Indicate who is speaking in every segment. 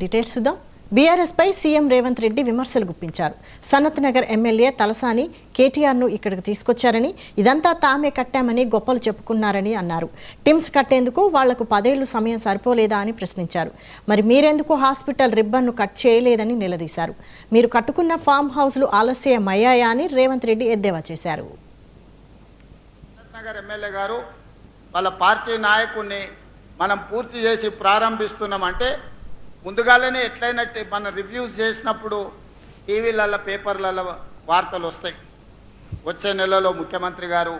Speaker 1: Details చూద్దాం. BRS పై CM Revanth Reddy విమర్శలు గుప్పించారు. సనత్ నగర్ ఎమ్మెల్యే తలసాని కేటీఆర్ను ఇక్కడికి తీసుకొచ్చారని, ఇదంతా తామే కట్టామని గొప్పలు చెప్పుకున్నారని అన్నారు. టిమ్స్ కట్టేందుకు వాళ్లకు 10 ఏళ్లు సమయం సరిపోలేదా అని ప్రశ్నించారు. మరి మీరెందుకు హాస్పిటల్ రిబ్బన్ను కట్ చేయలేదని నిలదీశారు. మీరు కట్టుకున్న ఫామ్ హౌస్లు ఆలస్యమయ్యాయా అని రేవంత్ రెడ్డి ఎద్దేవా చేశారు.
Speaker 2: నగర్ ఎమ్మెల్యే గారు వాళ్ళ పార్టీ నాయకుడిని మనం పూర్తి చేసి ప్రారంభిస్తున్నామంటే ముందుగానే ఎట్లయినా మనం రివ్యూస్ చేసినప్పుడు టీవీలలో పేపర్లలో వార్తలు వస్తాయి. వచ్చే నెలలో ముఖ్యమంత్రి గారు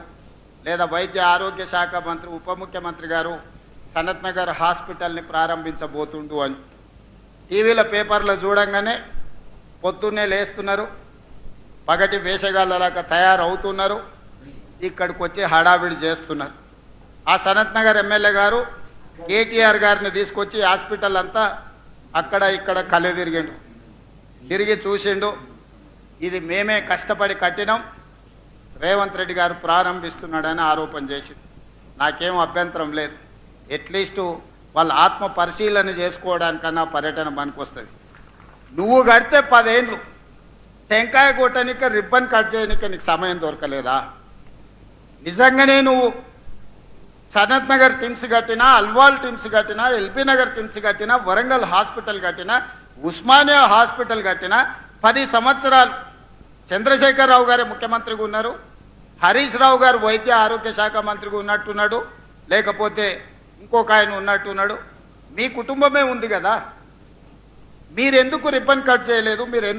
Speaker 2: లేదా వైద్య ఆరోగ్య శాఖ మంత్రి ఉప ముఖ్యమంత్రి గారు సనత్ నగర్ హాస్పిటల్ని ప్రారంభించబోతుండు అని టీవీల పేపర్లో చూడంగానే పొద్దున్నే లేస్తున్నారు, పగటి వేసగాళ్ళలాగా తయారవుతున్నారు, ఇక్కడికి వచ్చి హడావిడి చేస్తున్నారు. ఆ సనత్ నగర్ ఎమ్మెల్యే గారు కేటీఆర్ గారిని తీసుకొచ్చి హాస్పిటల్ అంతా అక్కడ ఇక్కడ కళ్ళు తిరిగి చూసిండు. ఇది మేమే కష్టపడి కట్టినాం, రేవంత్ రెడ్డి గారు ప్రారంభిస్తున్నాడని ఆరోపణ చేసింది. నాకేం అభ్యంతరం లేదు. అట్లీస్ట్ వాళ్ళ ఆత్మ పరిశీలన చేసుకోవడానికన్నా పర్యటన పనికొస్తుంది. నువ్వు కడితే 10 ఏళ్ళు టెంకాయ కొట్టనిక రిబ్బన్ కట్ చేయనిక నీకు సమయం దొరకలేదా? నిజంగానే నువ్వు సనత్ నగర్ టిమ్స్ కట్టినా, అల్వాల్ టిమ్స్ కట్టినా, ఎల్బీ నగర్ టిమ్స్ కట్టినా, వరంగల్ హాస్పిటల్ కట్టినా, ఉస్మానియా హాస్పిటల్ కట్టినా 10 సంవత్సరాలు చంద్రశేఖరరావు గారే ముఖ్యమంత్రిగా ఉన్నారు, హరీష్ రావు గారు వైద్య ఆరోగ్య శాఖ మంత్రిగా ఉన్నట్టున్నాడు, లేకపోతే ఇంకొక ఆయన ఉన్నట్టున్నాడు. మీ కుటుంబమే ఉంది కదా, మీరెందుకు రిబ్బన్ కట్ చేయలేదు? మీరెందుకు